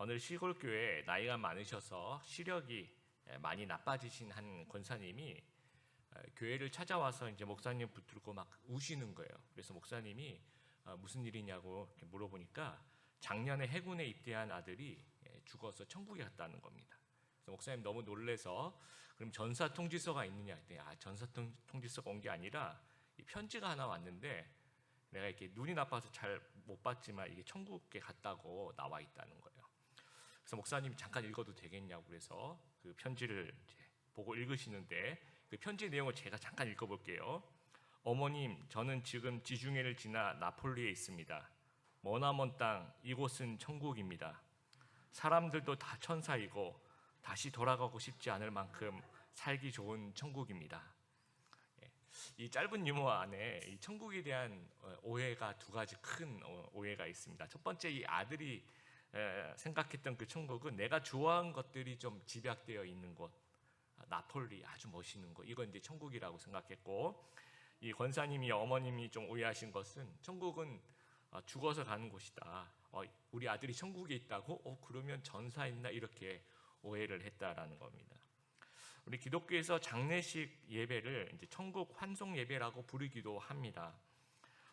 어느 시골 교회에 나이가 많으셔서 시력이 많이 나빠지신 한 권사님이 교회를 찾아와서 이제 목사님 붙들고 막 우시는 거예요. 그래서 목사님이 무슨 일이냐고 이렇게 물어보니까 작년에 해군에 입대한 아들이 죽어서 천국에 갔다는 겁니다. 그래서 목사님 너무 놀래서 그럼 전사 통지서가 있느냐 했더니 전사 통지서가 온 게 아니라 이 편지가 하나 왔는데 내가 이렇게 눈이 나빠서 잘 못 봤지만 이게 천국에 갔다고 나와 있다는 거예요. 그래서 목사님이 잠깐 읽어도 되겠냐고 그래서 그 편지를 이제 보고 읽으시는데 그 편지 내용을 제가 잠깐 읽어볼게요. 어머님, 저는 지금 지중해를 지나 나폴리에 있습니다. 머나먼 땅, 이곳은 천국입니다. 사람들도 다 천사이고 다시 돌아가고 싶지 않을 만큼 살기 좋은 천국입니다. 이 짧은 유머 안에 이 천국에 대한 오해가 두 가지 큰 오해가 있습니다. 첫 번째, 이 아들이 생각했던 그 천국은 내가 좋아하는 것들이 좀 집약되어 있는 곳, 나폴리 아주 멋있는 곳, 이건 이제 천국이라고 생각했고, 이 권사님이 어머님이 좀 오해하신 것은 천국은 죽어서 가는 곳이다. 우리 아들이 천국에 있다고? 그러면 전사 있나? 이렇게 오해를 했다라는 겁니다. 우리 기독교에서 장례식 예배를 이제 천국 환송 예배라고 부르기도 합니다.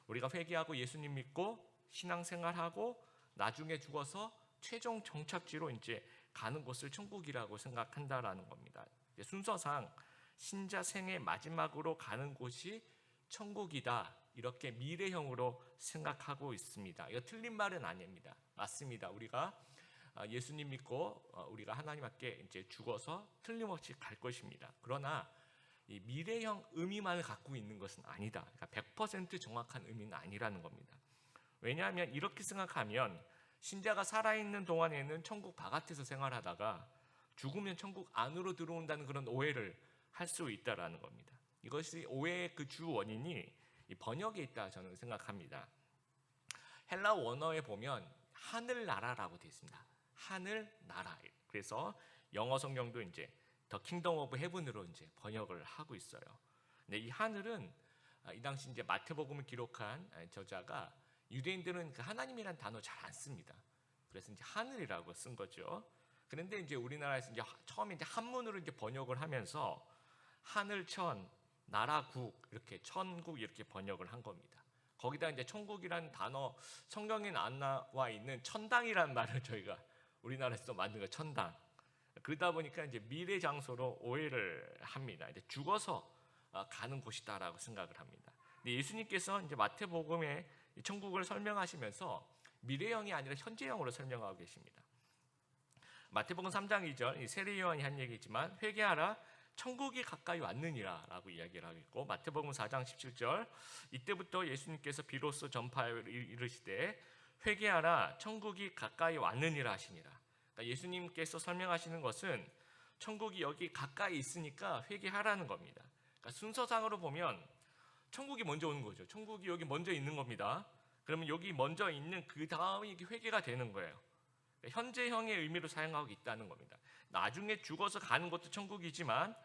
우리가 회개하고 예수님 믿고 신앙생활하고 나중에 죽어서 최종 정착지로 이제 가는 곳을 천국이라고 생각한다라는 겁니다. 순서상 신자 생의 마지막으로 가는 곳이 천국이다, 이렇게 미래형으로 생각하고 있습니다. 이거 틀린 말은 아닙니다. 맞습니다. 우리가 예수님 믿고 우리가 하나님 앞에 이제 죽어서 틀림없이 갈 것입니다. 그러나 이 미래형 의미만을 갖고 있는 것은 아니다. 그러니까 100% 정확한 의미는 아니라는 겁니다. 왜냐하면 이렇게 생각하면 신자가 살아있는 동안에는 천국 바깥에서 생활하다가 죽으면 천국 안으로 들어온다는 그런 오해를 할 수 있다라는 겁니다. 이것이 오해의 그 주 원인이 이 번역에 있다 저는 생각합니다. 헬라 원어에 보면 하늘나라라고 되어 있습니다. 하늘나라. 그래서 영어 성경도 이제 더 킹덤 오브 헤븐으로 이제 번역을 하고 있어요. 근데 이 하늘은 이 당시 이제 마태복음을 기록한 저자가 유대인들은 그 하나님이라는 단어 잘 안 씁니다. 그래서 이제 하늘이라고 쓴 거죠. 그런데 이제 우리나라에서 이제 처음에 이제 한문으로 이제 번역을 하면서 하늘천, 나라국, 이렇게 천국 이렇게 번역을 한 겁니다. 거기다 이제 천국이라는 단어 성경에는 안 나와 있는 천당이라는 말을 저희가 우리나라에서 만든 거 천당. 그러다 보니까 이제 미래 장소로 오해를 합니다. 이제 죽어서 가는 곳이다라고 생각을 합니다. 근데 예수님께서 이제 마태복음에 천국을 설명하시면서 미래형이 아니라 현재형으로 설명하고 계십니다. 마태복음 3장 2절 세례 요한이 한 얘기지만 회개하라 천국이 가까이 왔느니라 라고 이야기를 하고 있고, 마태복음 4장 17절 이때부터 예수님께서 비로소 전파하여 이르시되 회개하라 천국이 가까이 왔느니라 하시니라. 그러니까 예수님께서 설명하시는 것은 천국이 여기 가까이 있으니까 회개하라는 겁니다. 그러니까 순서상으로 보면 천국이 먼저 오는 거죠. 천국이 여기 먼저 있는 겁니다. 그러면 여기 먼저 있는 그 다음에 이게 회개가 되는 거예요. 그러니까 현재형의 의미로 사용하고 있다는 겁니다. 나중에 죽어서 가는 것도 천국이지만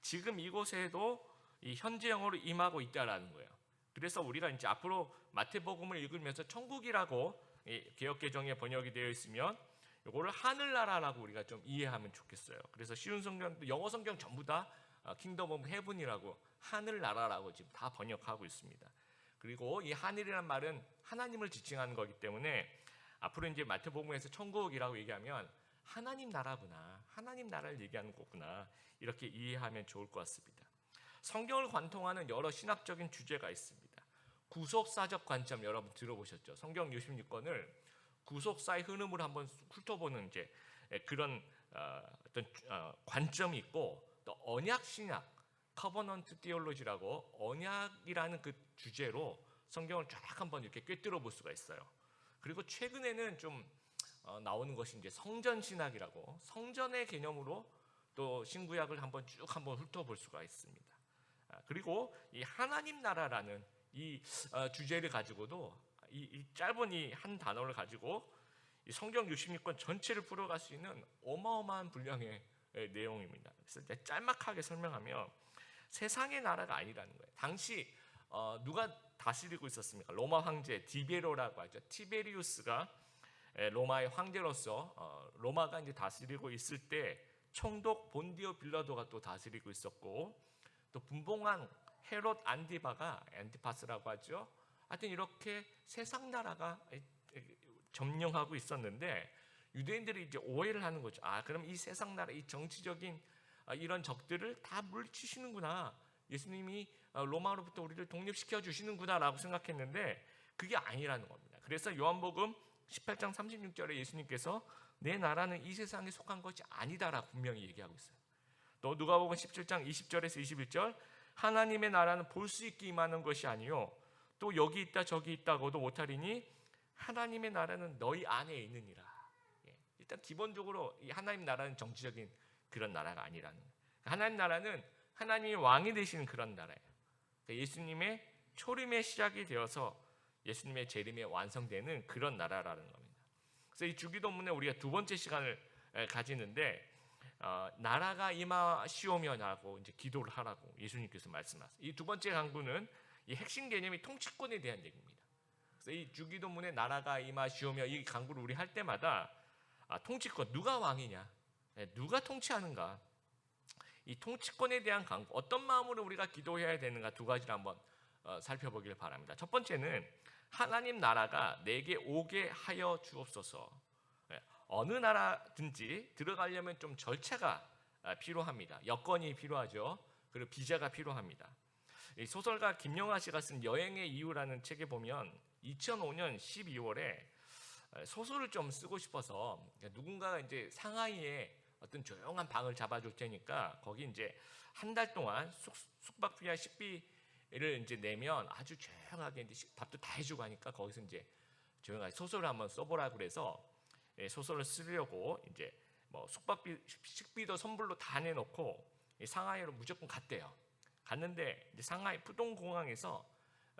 지금 이곳에도 이 현재형으로 임하고 있다라는 거예요. 그래서 우리가 이제 앞으로 마태복음을 읽으면서 천국이라고 개역개정에 번역이 되어 있으면 이거를 하늘나라라고 우리가 좀 이해하면 좋겠어요. 그래서 쉬운 성경도 영어 성경 전부 다 킹덤 오브 헤븐이라고 하늘나라라고 지금 다 번역하고 있습니다. 그리고 이 하늘이란 말은 하나님을 지칭하는 거기 때문에 앞으로 이제 마태복음에서 천국이라고 얘기하면 하나님 나라구나, 하나님 나라를 얘기하는 거구나, 이렇게 이해하면 좋을 것 같습니다. 성경을 관통하는 여러 신학적인 주제가 있습니다. 구속사적 관점 여러분 들어보셨죠? 성경 66권을 구속사의 흐름으로 한번 훑어보는 이제 그런 어떤 관점이 있고, 또 언약 신학, 커버넌트 티올로지라고 언약이라는 그 주제로 성경을 쫙 한번 이렇게 꿰뚫어 볼 수가 있어요. 그리고 최근에는 좀 나오는 것이 이제 성전 신학이라고 성전의 개념으로 또 신구약을 한번 쭉 한번 훑어볼 수가 있습니다. 그리고 이 하나님 나라라는 이 주제를 가지고도 이 짧은 이 한 단어를 가지고 이 성경 66권 전체를 풀어갈 수 있는 어마어마한 분량의 내용입니다. 그래서 이제 짤막하게 설명하면 세상의 나라가 아니라는 거예요. 당시 누가 다스리고 있었습니까? 로마 황제 디베로라고 하죠. 티베리우스가 로마의 황제로서 로마가 이제 다스리고 있을 때 총독 본디오 빌라도가 또 다스리고 있었고, 또 분봉한 헤롯 안티파스라고 하죠. 하여튼 이렇게 세상 나라가 점령하고 있었는데, 유대인들이 이제 오해를 하는 거죠. 그럼 이 세상 나라, 이 정치적인 이런 적들을 다 물리치시는구나, 예수님이 로마로부터 우리를 독립시켜 주시는구나라고 생각했는데 그게 아니라는 겁니다. 그래서 요한복음 18장 36절에 예수님께서 내 나라는 이 세상에 속한 것이 아니다라고 분명히 얘기하고 있어요. 또 누가복음 17장 20절에서 21절, 하나님의 나라는 볼 수 있게 임하는 것이 아니요 또 여기 있다 저기 있다고도 못하리니 하나님의 나라는 너희 안에 있느니라. 일단 기본적으로 이 하나님 나라는 정치적인 그런 나라가 아니라는 거예요. 하나님 나라는 하나님이 왕이 되시는 그런 나라예요. 예수님의 초림의 시작이 되어서 예수님의 재림에 완성되는 그런 나라라는 겁니다. 그래서 이 주기도문에 우리가 두 번째 시간을 가지는데, 나라가 임하시오며라고 이제 기도를 하라고 예수님께서 말씀하세요. 이 두 번째 강구는 이 핵심 개념이 통치권에 대한 얘기입니다. 그래서 이 주기도문에 나라가 임하시오며 이 강구를 우리 할 때마다 통치권, 누가 왕이냐, 누가 통치하는가, 이 통치권에 대한 강구, 어떤 마음으로 우리가 기도해야 되는가, 두 가지를 한번 살펴보길 바랍니다. 첫 번째는 하나님 나라가 내게 오게 하여 주옵소서. 어느 나라든지 들어가려면 좀 절차가 필요합니다. 여건이 필요하죠. 그리고 비자가 필요합니다. 이 소설가 김영하 씨가 쓴 여행의 이유라는 책에 보면 2005년 12월에 소설을 좀 쓰고 싶어서 누군가가 이제 상하이에 어떤 조용한 방을 잡아줄 테니까 거기 이제 한 달 동안 숙박비와 식비를 이제 내면 아주 조용하게 이제 밥도 다 해주고 하니까 거기서 이제 조용하게 소설을 한번 써보라 그래서 소설을 쓰려고 이제 뭐 숙박비, 식비도 선불로 다 내놓고 상하이로 무조건 갔대요. 갔는데 이제 상하이 푸동공항에서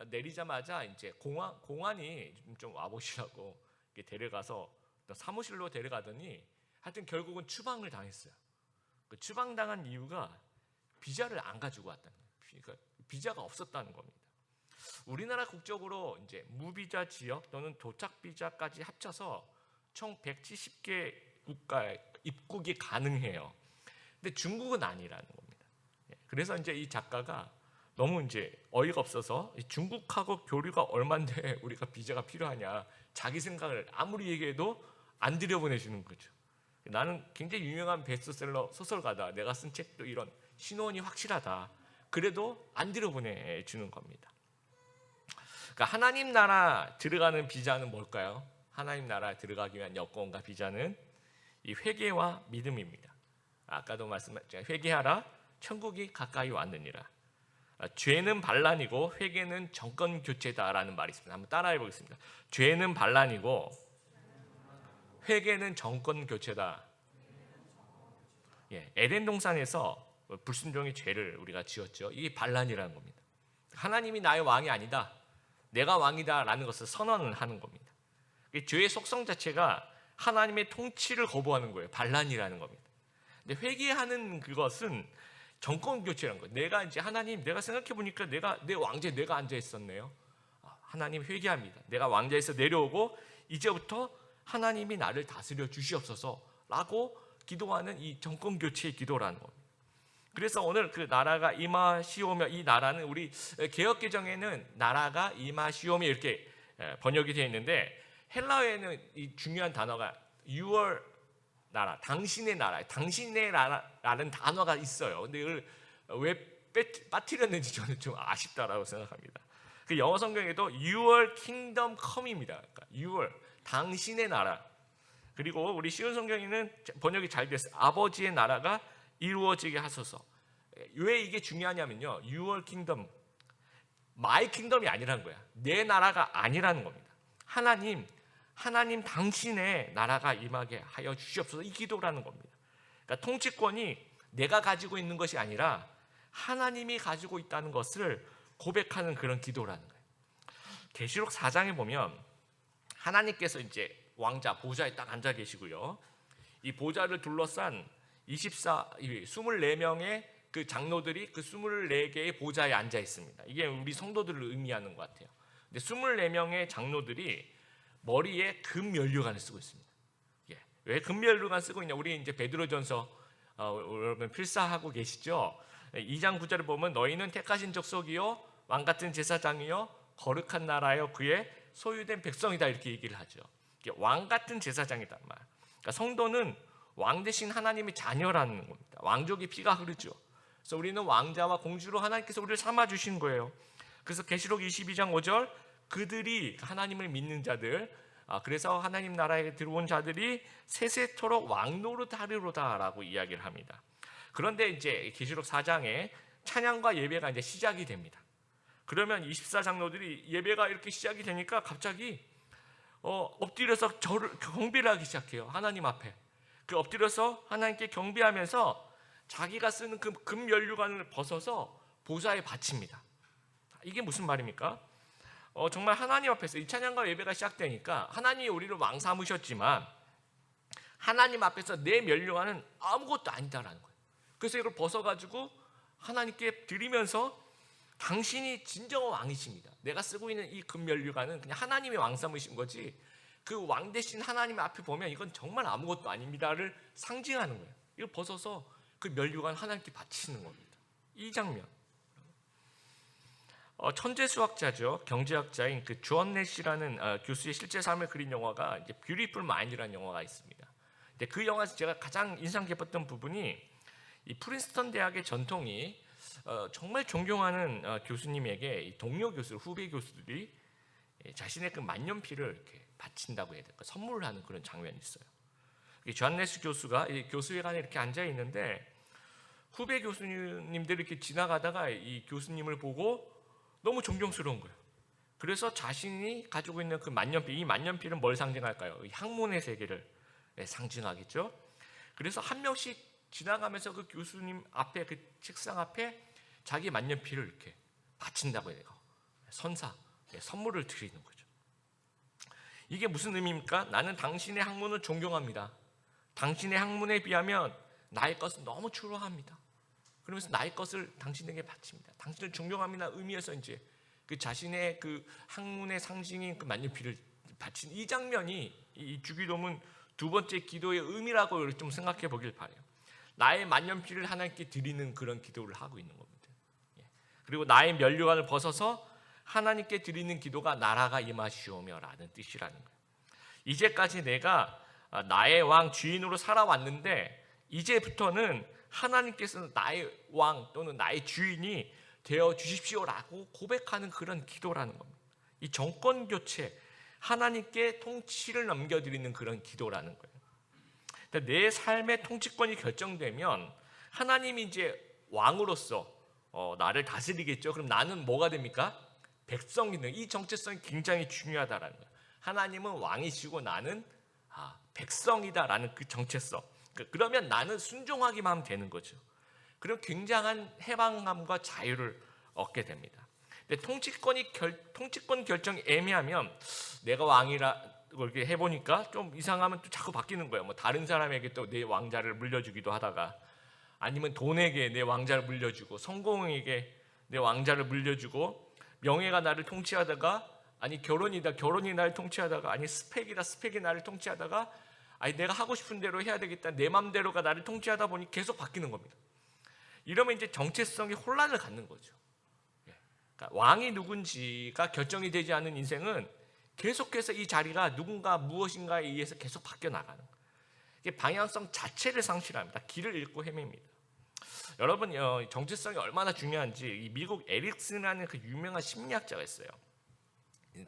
내리자마자 이제 공안이 좀 와보시라고 데려가서 사무실로 데려가더니 하여튼 결국은 추방을 당했어요. 그 추방당한 이유가 비자를 안 가지고 왔다는 거예요. 그러니까 비자가 없었다는 겁니다. 우리나라 국적으로 이제 무비자 지역 또는 도착 비자까지 합쳐서 총 170개 국가에 입국이 가능해요. 근데 중국은 아니라는 겁니다. 그래서 이제 이 작가가 너무 이제 어이가 없어서 중국하고 교류가 얼만데 우리가 비자가 필요하냐, 자기 생각을 아무리 얘기해도 안 들여보내주는 거죠. 나는 굉장히 유명한 베스트셀러 소설가다, 내가 쓴 책도 이런 신원이 확실하다, 그래도 안 들여보내주는 겁니다. 그러니까 하나님 나라 들어가는 비자는 뭘까요? 하나님 나라 들어가기 위한 여건과 비자는 이 회개와 믿음입니다. 아까도 말씀드렸죠. 회개하라, 천국이 가까이 왔느니라. 죄는 반란이고 회개는 정권 교체다라는 말이 있습니다. 한번 따라해 보겠습니다. 죄는 반란이고 회개는 정권 교체다. 에덴 동산에서 불순종의 죄를 우리가 지었죠. 이게 반란이라는 겁니다. 하나님이 나의 왕이 아니다, 내가 왕이다라는 것을 선언을 하는 겁니다. 죄의 속성 자체가 하나님의 통치를 거부하는 거예요. 반란이라는 겁니다. 근데 회개하는 그것은 정권 교체라는 거예요. 내가 이제 하나님, 내가 생각해 보니까 내 왕좌에 내가 앉아 있었네요. 하나님 회개합니다. 내가 왕좌에서 내려오고 이제부터 하나님이 나를 다스려 주시옵소서라고 기도하는 이 정권 교체의 기도라는 겁니다. 그래서 오늘 그 나라가 임하시오며, 이 나라는 우리 개역개정에는 나라가 임하시오며 이렇게 번역이 되어 있는데, 헬라어에는 이 중요한 단어가 your 나라, 당신의 나라, 당신의 나라라는 단어가 있어요. 근데 이걸 왜 빠뜨렸는지 저는 좀 아쉽다라고 생각합니다. 그 영어 성경에도 your kingdom come입니다. 그러니까 your, 당신의 나라. 그리고 우리 쉬운 성경에는 번역이 잘 됐어요. 아버지의 나라가 이루어지게 하소서. 왜 이게 중요하냐면요, your kingdom, my kingdom이 아니라는 거야. 내 나라가 아니라는 겁니다. 하나님 당신의 나라가 임하게 하여 주시옵소서, 이 기도라는 겁니다. 그러니까 통치권이 내가 가지고 있는 것이 아니라 하나님이 가지고 있다는 것을 고백하는 그런 기도라는 거예요. 계시록 4장에 보면 하나님께서 이제 왕자 보좌에 딱 앉아 계시고요, 이 보좌를 둘러싼 24명의 그 장로들이 그 24개의 보좌에 앉아 있습니다. 이게 우리 성도들을 의미하는 것 같아요. 근데 24명의 장로들이 머리에 금면류관을 쓰고 있습니다. 예. 왜 금면류관 쓰고 있냐? 우리 이제 베드로전서 여러분 필사하고 계시죠? 2장 9절을 보면 너희는 택하신 족속이요 왕 같은 제사장이요 거룩한 나라요 그의 소유된 백성이다 이렇게 얘기를 하죠. 왕 같은 제사장이란 말. 그러니까 성도는 왕 대신 하나님의 자녀라는 겁니다. 왕족의 피가 흐르죠. 그래서 우리는 왕자와 공주로 하나님께서 우리를 삼아 주신 거예요. 그래서 계시록 22장 5절 그들이 하나님을 믿는 자들, 그래서 하나님 나라에 들어온 자들이 세세토록 왕노릇 하리로다라고 이야기를 합니다. 그런데 이제 계시록 4장에 찬양과 예배가 이제 시작이 됩니다. 그러면 24장로들이 예배가 이렇게 시작이 되니까 갑자기 엎드려서 저를 경배를 하기 시작해요. 하나님 앞에 그 엎드려서 하나님께 경배하면서 자기가 쓰는 그 금면류관을 벗어서 보좌에 바칩니다. 이게 무슨 말입니까? 정말 하나님 앞에서 이 찬양과 예배가 시작되니까 하나님이 우리를 왕 삼으셨지만 하나님 앞에서 내 면류관은 아무것도 아니다라는 거예요. 그래서 이걸 벗어가지고 하나님께 드리면서 당신이 진정한 왕이십니다. 내가 쓰고 있는 이 금면류관은 그냥 하나님의 왕 삼으신 거지 그 왕 대신 하나님 앞에 보면 이건 정말 아무것도 아닙니다를 상징하는 거예요. 이걸 벗어서 그 면류관 하나님께 바치는 겁니다. 이 장면. 천재 수학자죠. 경제학자인 그 존 내시라는 교수의 실제 삶을 그린 영화가 이제 뷰티풀 마인드라는 영화가 있습니다. 근데 그 영화에서 제가 가장 인상 깊었던 부분이 이 프린스턴 대학의 전통이 정말 존경하는 교수님에게 이 동료 교수, 후배 교수들이 자신의 그 만년필을 이렇게 바친다고 해야 될까 선물을 하는 그런 장면이 있어요. 존 내시 교수가 이 교수회관에 이렇게 앉아 있는데 후배 교수님들이 이렇게 지나가다가 이 교수님을 보고 너무 존경스러운 거예요. 그래서 자신이 가지고 있는 그 만년필, 이 만년필은 뭘 상징할까요? 학문의 세계를 상징하겠죠. 그래서 한 명씩 지나가면서 그 교수님 앞에 그 책상 앞에 자기 만년필을 이렇게 바친다고 해요. 선사, 선물을 드리는 거죠. 이게 무슨 의미입니까? 나는 당신의 학문을 존경합니다. 당신의 학문에 비하면 나의 것은 너무 초라합니다. 그러면서 나의 것을 당신에게 바칩니다. 당신을 존경합니다. 의미에서 이제 그 자신의 그 학문의 상징인 그 만년필을 바친 이 장면이 이 주기도문 두 번째 기도의 의미라고 좀 생각해 보길 바래요. 나의 만년필을 하나님께 드리는 그런 기도를 하고 있는 겁니다. 그리고 나의 면류관을 벗어서 하나님께 드리는 기도가 나라가 임하시오며라는 뜻이라는 거예요. 이제까지 내가 나의 왕 주인으로 살아왔는데 이제부터는 하나님께서는 나의 왕 또는 나의 주인이 되어 주십시오라고 고백하는 그런 기도라는 겁니다. 이 정권 교체, 하나님께 통치를 넘겨드리는 그런 기도라는 거예요. 내 삶의 통치권이 결정되면 하나님이 이제 왕으로서 나를 다스리겠죠. 그럼 나는 뭐가 됩니까? 백성이는 이 정체성이 굉장히 중요하다라는 거예요. 하나님은 왕이시고 나는 백성이다라는 그 정체성. 그러면 나는 순종하기만 하면 되는 거죠. 그럼 굉장한 해방감과 자유를 얻게 됩니다. 근데 통치권 결정이 애매하면 내가 왕이라 이렇게 해보니까 좀 이상하면 또 자꾸 바뀌는 거예요. 뭐 다른 사람에게 또 내 왕자를 물려주기도 하다가 아니면 돈에게 내 왕자를 물려주고 성공에게 내 왕자를 물려주고 명예가 나를 통치하다가 아니 결혼이 나를 통치하다가 아니 스펙이 나를 통치하다가 아니 내가 하고 싶은 대로 해야 되겠다 내 맘대로가 나를 통치하다 보니 계속 바뀌는 겁니다. 이러면 이제 정체성이 혼란을 갖는 거죠. 그러니까 왕이 누군지가 결정이 되지 않은 인생은 계속해서 이 자리가 누군가 무엇인가에 의해서 계속 바뀌어 나가는 거예요. 이게 방향성 자체를 상실합니다. 길을 잃고 헤맵니다. 여러분 정체성이 얼마나 중요한지 이 미국 에릭슨이라는 그 유명한 심리학자가 있어요.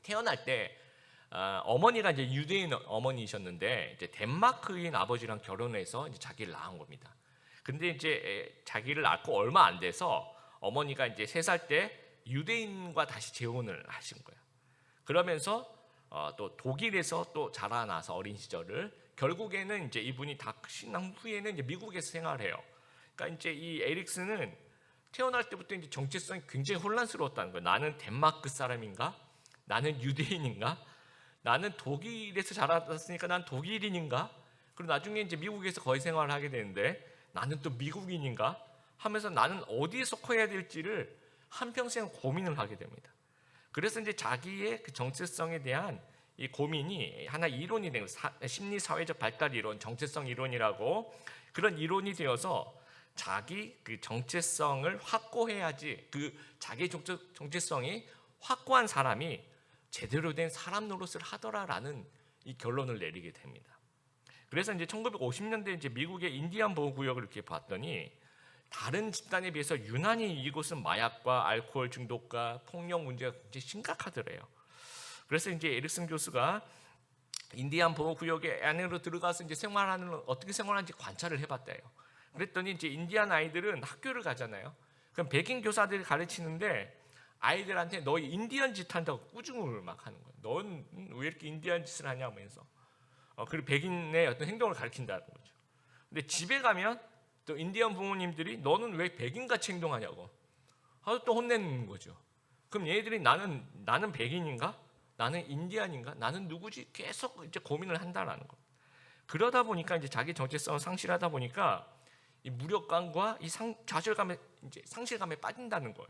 태어날 때 어머니가 이제 유대인 어머니이셨는데 이제 덴마크인 아버지랑 결혼해서 이제 자기를 낳은 겁니다. 근데 이제 자기를 낳고 얼마 안 돼서 어머니가 이제 3살 때 유대인과 다시 재혼을 하신 거예요. 그러면서 또 독일에서 또 자라나서 어린 시절을 결국에는 이제 이분이 다 신앙 후에는 이제 미국에서 생활해요. 그러니까 이제 이 에릭슨은 태어날 때부터 이제 정체성이 굉장히 혼란스러웠다는 거예요. 나는 덴마크 사람인가? 나는 유대인인가? 나는 독일에서 자랐으니까 난 독일인인가? 그리고 나중에 이제 미국에서 거의 생활을 하게 되는데 나는 또 미국인인가? 하면서 나는 어디에 속해야 될지를 한평생 고민을 하게 됩니다. 그래서 이제 자기의 그 정체성에 대한 이 고민이 하나 이론이 된 심리 사회적 발달 이론, 정체성 이론이라고 그런 이론이 되어서 자기 그 정체성을 확고해야지 그 자기 정체성이 확고한 사람이 제대로 된 사람 노릇을 하더라라는 이 결론을 내리게 됩니다. 그래서 이제 1950년대 이제 미국의 인디안 보호구역을 이렇게 봤더니 다른 집단에 비해서 유난히 이곳은 마약과 알코올 중독과 폭력 문제가 굉장히 심각하더래요. 그래서 이제 에릭슨 교수가 인디안 보호구역의 안으로 들어가서 이제 어떻게 생활하는지 관찰을 해봤대요. 그랬더니 이제 인디안 아이들은 학교를 가잖아요. 그럼 백인 교사들이 가르치는데 아이들한테 너 인디안 짓 한다고 꾸중을 막 하는 거예요. 넌 왜 이렇게 인디안 짓을 하냐면서. 그리고 백인의 어떤 행동을 가르친다는 거죠. 근데 집에 가면 또 인디안 부모님들이 너는 왜 백인같이 행동하냐고 또 혼내는 거죠. 그럼 얘들이 나는 백인인가? 나는 인디안인가? 나는 누구지? 계속 이제 고민을 한다라는 거. 그러다 보니까 이제 자기 정체성을 상실하다 보니까 이 무력감과 이 좌절감에 이제 상실감에 빠진다는 거예요.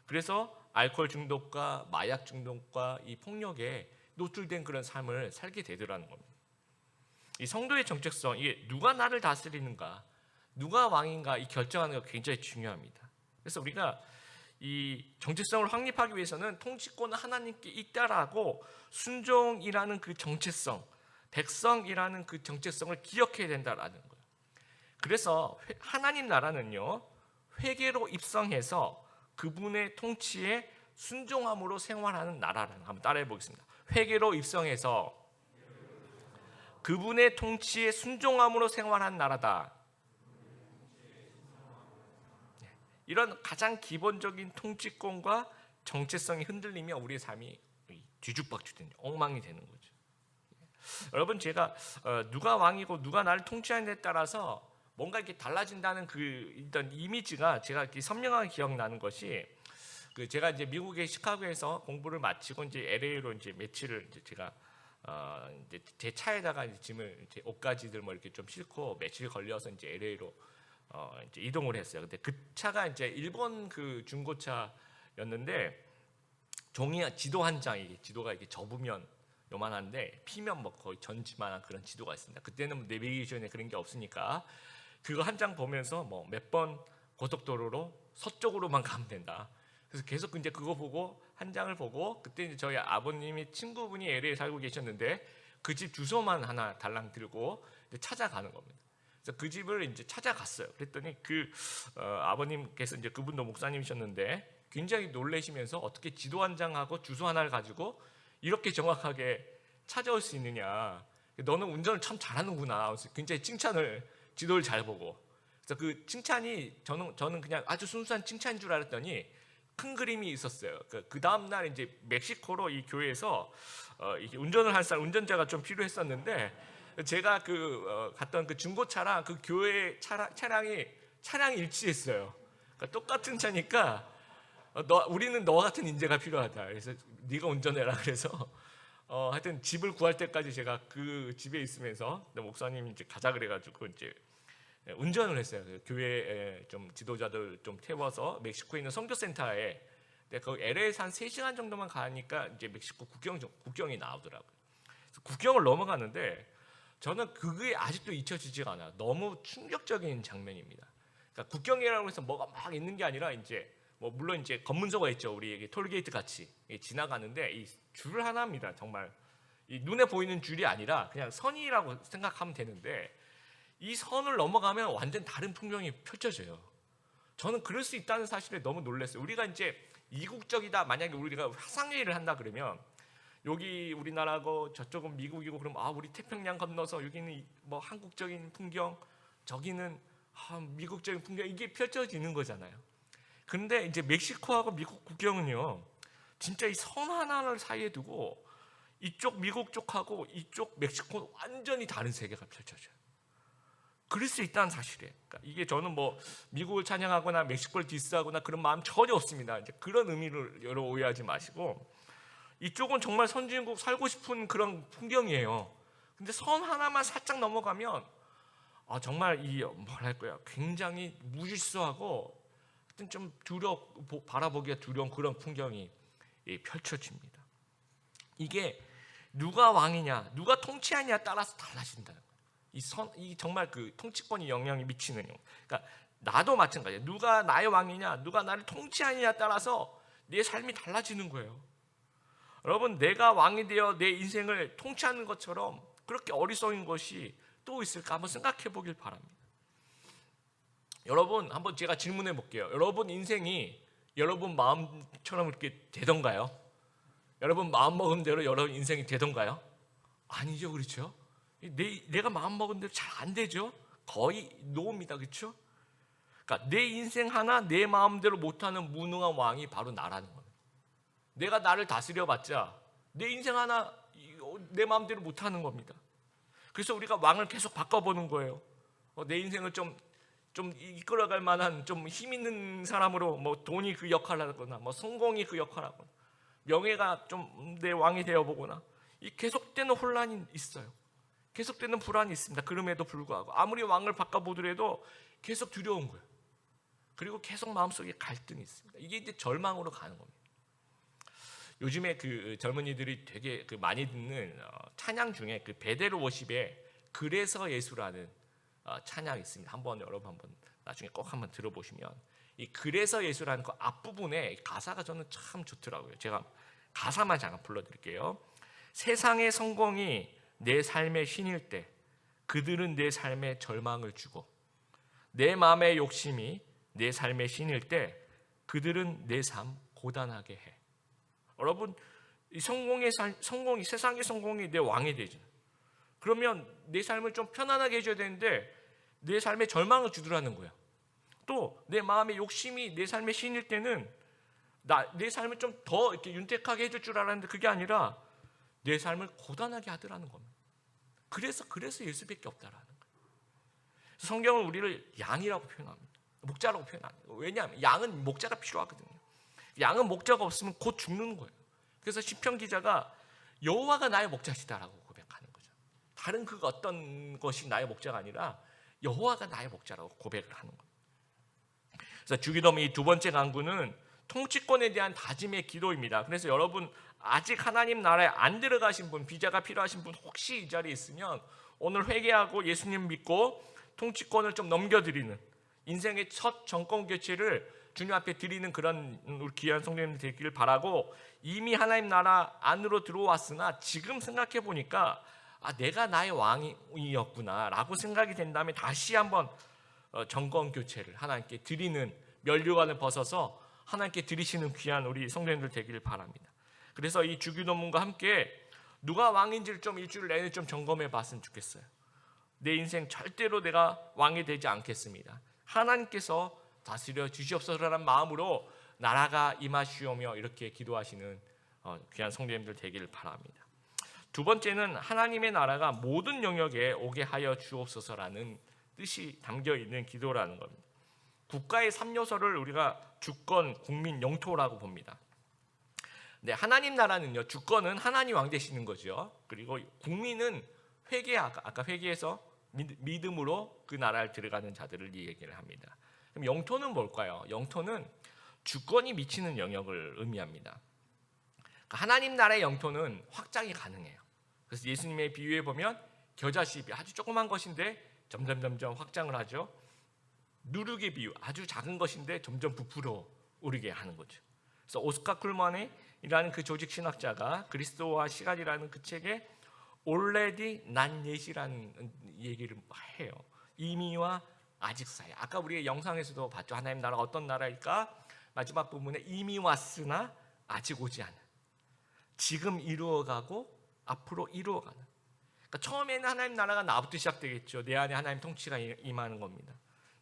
그래서 알코올 중독과 마약 중독과 이 폭력에 노출된 그런 삶을 살게 되더라는 겁니다. 이 성도의 정체성, 이게 누가 나를 다스리는가, 누가 왕인가 이 결정하는 게 굉장히 중요합니다. 그래서 우리가 이 정체성을 확립하기 위해서는 통치권은 하나님께 있다라고 순종이라는 그 정체성, 백성이라는 그 정체성을 기억해야 된다라는 거예요. 그래서 하나님 나라는요, 회개로 입성해서 그분의 통치에 순종함으로 생활하는 나라라는 거 한번 따라해 보겠습니다. 회개로 입성해서 그분의 통치에 순종함으로 생활하는 나라다. 이런 가장 기본적인 통치권과 정체성이 흔들리면 우리의 삶이 뒤죽박죽되는 엉망이 되는 거죠. 여러분, 제가 누가 왕이고 누가 나를 통치하는 데 따라서 뭔가 이렇게 달라진다는 그 일단 이미지가 제가 이렇게 선명하게 기억나는 것이 제가 이제 미국의 시카고에서 공부를 마치고 이제 LA로 이제 며칠을 이제 제가 이제 제 차에다가 이제 짐을 이제 옷가지들 뭐 이렇게 좀 싣고 며칠 걸려서 이제 LA로 이제 이동을 했어요. 근데 그 차가 이제 일본 그 중고차였는데 지도 한 장이 지도가 이렇게 접으면 요만한데 피면 뭐 거의 전지만한 그런 지도가 있습니다. 그때는 뭐 내비게이션에 그런 게 없으니까 그거 한 장 보면서 뭐 몇 번 고속도로로 서쪽으로만 가면 된다. 그래서 계속 이제 그거 보고 한 장을 보고 그때 이제 저희 아버님이 친구분이 LA에 살고 계셨는데 그 집 주소만 하나 달랑 들고 이제 찾아가는 겁니다. 그래서 그 집을 이제 찾아갔어요. 그랬더니 아버님께서 이제 그분도 목사님이셨는데 굉장히 놀라시면서 어떻게 지도 한 장하고 주소 하나를 가지고 이렇게 정확하게 찾아올 수 있느냐. 너는 운전을 참 잘하는구나. 굉장히 지도를 잘 보고. 그래서 그 칭찬이 저는 그냥 아주 순수한 칭찬인 줄 알았더니 큰 그림이 있었어요. 그 다음 날 이제 멕시코로 이 교회에서 운전을 할 운전자가 좀 필요했었는데 제가 갔던 그 중고차랑 그 교회 차량이 일치했어요. 그러니까 똑같은 차니까 우리는 너 같은 인재가 필요하다. 그래서 네가 운전해라. 그래서 하여튼 집을 구할 때까지 제가 그 집에 있으면서 목사님이 이제 가자 그래가지고 이제 운전을 했어요. 교회에 좀 지도자들 좀 태워서 멕시코에 있는 선교센터에 그 LA에서 한 3시간 정도만 가니까 이제 멕시코 국경이 나오더라고요. 그래서 국경을 넘어가는데 저는 그게 아직도 잊혀지지가 않아요. 너무 충격적인 장면입니다. 그러니까 국경이라고 해서 뭐가 막 있는 게 아니라 이제 뭐 물론 이제 검문소가 있죠. 우리 톨게이트 같이 지나가는데 이 줄 하나입니다. 정말 이 눈에 보이는 줄이 아니라 그냥 선이라고 생각하면 되는데 이 선을 넘어가면 완전 다른 풍경이 펼쳐져요. 저는 그럴 수 있다는 사실에 너무 놀랐어요. 우리가 이제 이국적이다. 만약에 우리가 화상회의를 한다 그러면 여기 우리나라고 저쪽은 미국이고 그러면 우리 태평양 건너서 여기는 뭐 한국적인 풍경, 저기는 미국적인 풍경 이게 펼쳐지는 거잖아요. 그런데 이제 멕시코하고 미국 국경은요, 진짜 이 선 하나를 사이에 두고 이쪽 미국 쪽하고 이쪽 멕시코 완전히 다른 세계가 펼쳐져요. 그럴 수 있다는 사실이에요. 그러니까 이게 저는 뭐 미국을 찬양하거나 멕시코를 디스하거나 그런 마음 전혀 없습니다. 이제 그런 의미를 여러 오해하지 마시고 이쪽은 정말 선진국 살고 싶은 그런 풍경이에요. 근데 선 하나만 살짝 넘어가면 정말 뭐랄까요, 굉장히 무질서하고 좀 바라보기가 두려운 그런 풍경이 펼쳐집니다. 이게 누가 왕이냐, 누가 통치하냐에 따라서 달라진다는 거예요. 이 정말 그 통치권이 영향이 미치는 영. 그러니까 나도 마찬가지예요. 누가 나의 왕이냐, 누가 나를 통치하느냐에 따라서 내 삶이 달라지는 거예요. 여러분, 내가 왕이 되어 내 인생을 통치하는 것처럼 그렇게 어리석은 것이 또 있을까 한번 생각해 보길 바랍니다. 여러분, 한번 제가 질문해 볼게요. 여러분 인생이 여러분 마음처럼 이렇게 되던가요? 여러분 마음 먹은 대로 여러분 인생이 되던가요? 아니죠, 그렇죠? 내가 마음 먹은 대로 잘 안 되죠. 거의 노입니다, 그렇죠? 그러니까 내 인생 하나 내 마음대로 못하는 무능한 왕이 바로 나라는 겁니다. 내가 나를 다스려봤자 내 인생 하나 내 마음대로 못하는 겁니다. 그래서 우리가 왕을 계속 바꿔보는 거예요. 내 인생을 좀 이끌어갈 만한 좀 힘 있는 사람으로, 뭐 돈이 그 역할을 하거나, 뭐 성공이 그 역할을 하거나, 명예가 좀 내 왕이 되어보거나, 이 계속되는 혼란이 있어요. 계속되는 불안이 있습니다. 그럼에도 불구하고 아무리 왕을 바꿔보더라도 계속 두려운 거예요. 그리고 계속 마음속에 갈등이 있습니다. 이게 이제 절망으로 가는 겁니다. 요즘에 그 젊은이들이 되게 그 많이 듣는 찬양 중에 그 베델 워십에 그래서 예수라는 찬양이 있습니다. 여러분 한번 나중에 꼭 한번 들어보시면, 이 그래서 예수라는 그 앞부분에 가사가 저는 참 좋더라고요. 제가 가사만 잠깐 불러드릴게요. 세상의 성공이 내 삶의 신일 때 그들은 내 삶에 절망을 주고, 내 마음의 욕심이 내 삶의 신일 때 그들은 내 삶 고단하게 해. 여러분, 이 성공이 세상의 성공이 내 왕이 되죠. 그러면 내 삶을 좀 편안하게 해줘야 되는데 내 삶에 절망을 주더라는 거예요. 또 내 마음의 욕심이 내 삶의 신일 때는 내 삶을 좀 더 이렇게 윤택하게 해줄 줄 알았는데 그게 아니라 내 삶을 고단하게 하더라는 겁니다. 그래서 예수밖에 없다라는 거예요. 성경은 우리를 양이라고 표현합니다. 목자라고 표현합니다. 왜냐하면 양은 목자가 필요하거든요. 양은 목자가 없으면 곧 죽는 거예요. 그래서 시편 기자가 여호와가 나의 목자시다라고 고백하는 거죠. 다른 그 어떤 것이 나의 목자가 아니라 여호와가 나의 목자라고 고백을 하는 거예요. 그래서 주기도문 이 두 번째 강구는 통치권에 대한 다짐의 기도입니다. 그래서 여러분 아직 하나님 나라에 안 들어가신 분, 비자가 필요하신 분 혹시 이 자리에 있으면 오늘 회개하고 예수님 믿고 통치권을 좀 넘겨드리는, 인생의 첫 정권 교체를 주님 앞에 드리는 그런 우리 귀한 성도님들 되기를 바라고, 이미 하나님 나라 안으로 들어왔으나 지금 생각해 보니까 내가 나의 왕이었구나 라고 생각이 된다면 다시 한번 정권 교체를 하나님께 드리는, 면류관을 벗어서 하나님께 드리시는 귀한 우리 성도님들 되기를 바랍니다. 그래서 이 주기도문과 함께 누가 왕인지를 좀 일주일 내내 좀 점검해 봤으면 좋겠어요. 내 인생 절대로 내가 왕이 되지 않겠습니다. 하나님께서 다스려 주시옵소서라는 마음으로 나라가 임하시오며 이렇게 기도하시는 귀한 성도님들 되기를 바랍니다. 두 번째는 하나님의 나라가 모든 영역에 오게 하여 주옵소서라는 뜻이 담겨 있는 기도라는 겁니다. 국가의 3요소를 우리가 주권, 국민, 영토라고 봅니다. 네, 하나님 나라는요, 주권은 하나님 왕 되시는 거죠. 그리고 국민은 아까 회개해서 믿음으로 그 나라를 들어가는 자들을 이 얘기를 합니다. 그럼 영토는 뭘까요? 영토는 주권이 미치는 영역을 의미합니다. 하나님 나라의 영토는 확장이 가능해요. 그래서 예수님의 비유에 보면 겨자씨잎이 아주 조그만 것인데 점점 확장을 하죠. 누룩의 비유, 아주 작은 것인데 점점 부풀어 오르게 하는 거죠. 그래서 오스카 쿨만이라는 그 조직 신학자가 그리스도와 시간이라는 그 책에 already not yet이라는 얘기를 해요. 이미와 아직 사이. 아까 우리 영상에서도 봤죠. 하나님 나라가 어떤 나라일까? 마지막 부분에 이미 왔으나 아직 오지 않은, 지금 이루어가고 앞으로 이루어가는. 그러니까 처음에는 하나님 나라가 나부터 시작되겠죠. 내 안에 하나님 통치가 임하는 겁니다.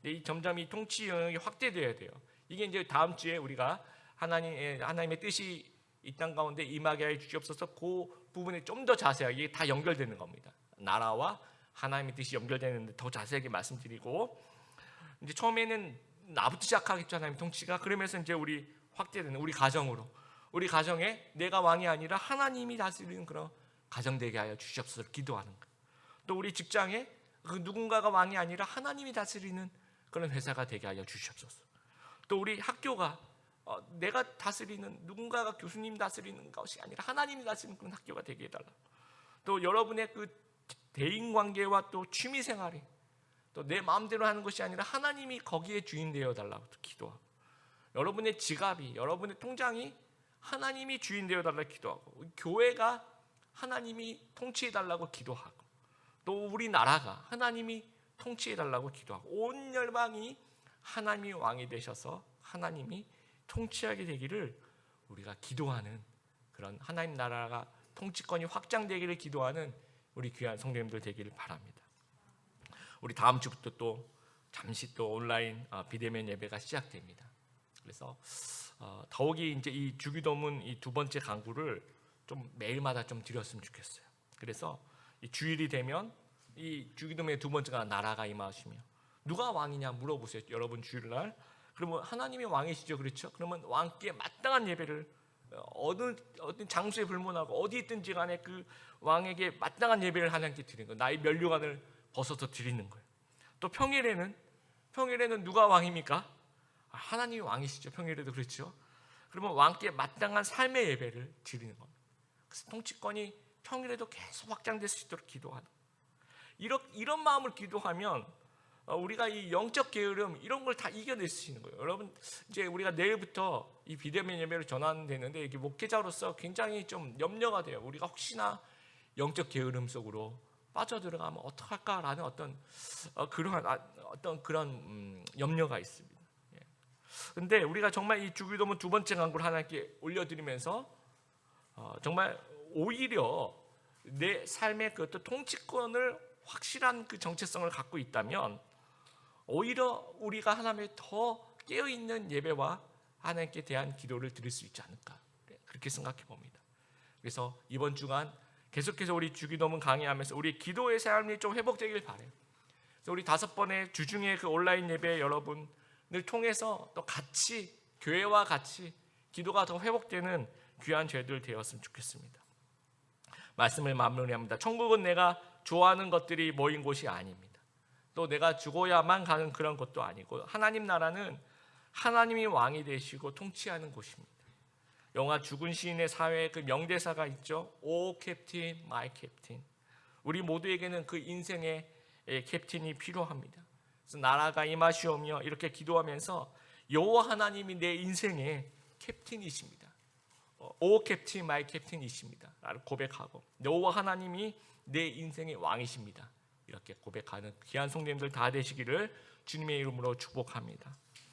근데 점점 이 통치 영역이 확대돼야 돼요. 이게 이제 다음 주에 우리가 하나님의 뜻이 이 땅 가운데 임하게 해 주시옵소서, 그 부분에 좀 더 자세하게 다 연결되는 겁니다. 나라와 하나님의 뜻이 연결되는데 더 자세하게 말씀드리고, 이제 처음에는 나부터 시작하겠죠. 하나님 통치가. 그러면서 이제 우리 확대되는 우리 가정으로, 우리 가정에 내가 왕이 아니라 하나님이 다스리는 그런 가정 되게 하여 주시옵소서 기도하는 거예요. 또 우리 직장에 그 누군가가 왕이 아니라 하나님이 다스리는 그런 회사가 되게 하여 주시옵소서. 또 우리 학교가 내가 다스리는, 누군가가 교수님 다스리는 것이 아니라 하나님이 다스리는 그런 학교가 되게 해달라. 또 여러분의 그 대인 관계와 또 취미 생활이 또 내 마음대로 하는 것이 아니라 하나님이 거기에 주인 되어 달라고 기도하고, 여러분의 지갑이, 여러분의 통장이 하나님이 주인 되어 달라고 기도하고, 교회가 하나님이 통치해 달라고 기도하고, 또 우리나라가 하나님이 통치해 달라고 기도하고, 온 열방이 하나님이 왕이 되셔서 하나님이 통치하게 되기를 우리가 기도하는, 그런 하나님 나라가 통치권이 확장되기를 기도하는 우리 귀한 성도님들 되기를 바랍니다. 우리 다음 주부터 또 잠시 또 온라인 비대면 예배가 시작됩니다. 그래서 더욱이 이제 이 주기도문 이 두 번째 강구를 좀 매일마다 좀 드렸으면 좋겠어요. 그래서 이 주일이 되면 이 주기도문의 두 번째가 나라가 임하시며, 누가 왕이냐 물어보세요. 여러분 주일날 그러면 하나님이 왕이시죠, 그렇죠? 그러면 왕께 마땅한 예배를 어떤 장소에 불문하고 어디 있든지 간에 그 왕에게 마땅한 예배를 하나님께 드리는 거예요. 나의 면류관을 벗어서 드리는 거예요. 또 평일에는 누가 왕입니까? 하나님이 왕이시죠. 평일에도 그렇죠. 그러면 왕께 마땅한 삶의 예배를 드리는 겁니다. 그래서 통치권이 평일에도 계속 확장될 수 있도록 기도하는, 이런 마음을 기도하면 우리가 이 영적 게으름 이런 걸 다 이겨낼 수 있는 거예요. 여러분, 이제 우리가 내일부터 이 비대면 예배를 전환되는데, 이게 목회자로서 굉장히 좀 염려가 돼요. 우리가 혹시나 영적 게으름 속으로 빠져들어가면 어떡할까라는 그런 염려가 있습니다. 그런데 우리가 정말 이 주기도문 두 번째 강구를 하나님께 올려드리면서 정말 오히려 내 삶의 그 통치권을 확실한 그 정체성을 갖고 있다면 오히려 우리가 하나님의 더 깨어있는 예배와 하나님께 대한 기도를 드릴 수 있지 않을까, 그렇게 생각해 봅니다. 그래서 이번 주간 계속해서 우리 주기도문 강의하면서 우리 기도의 삶이 좀 회복되길 바라요. 그래서 우리 5번의 주중에 그 온라인 예배 여러분을 통해서 또 같이 교회와 같이 기도가 더 회복되는 귀한 죄들 되었으면 좋겠습니다. 말씀을 마무리합니다. 천국은 내가 좋아하는 것들이 모인 곳이 아닙니다. 또 내가 죽어야만 가는 그런 것도 아니고, 하나님 나라는 하나님이 왕이 되시고 통치하는 곳입니다. 영화 죽은 시인의 사회에 그 명대사가 있죠. 오 캡틴, 마이 캡틴. 우리 모두에게는 그 인생의 캡틴이 필요합니다. 그래서 나라가 임하시오며 이렇게 기도하면서 여호와 하나님이 내 인생의 캡틴이십니다. 오 캡틴, 마이 캡틴이십니다. 라고 고백하고, 여호와 하나님이 내 인생의 왕이십니다. 이렇게 고백하는 귀한 성도님들 다 되시기를 주님의 이름으로 축복합니다.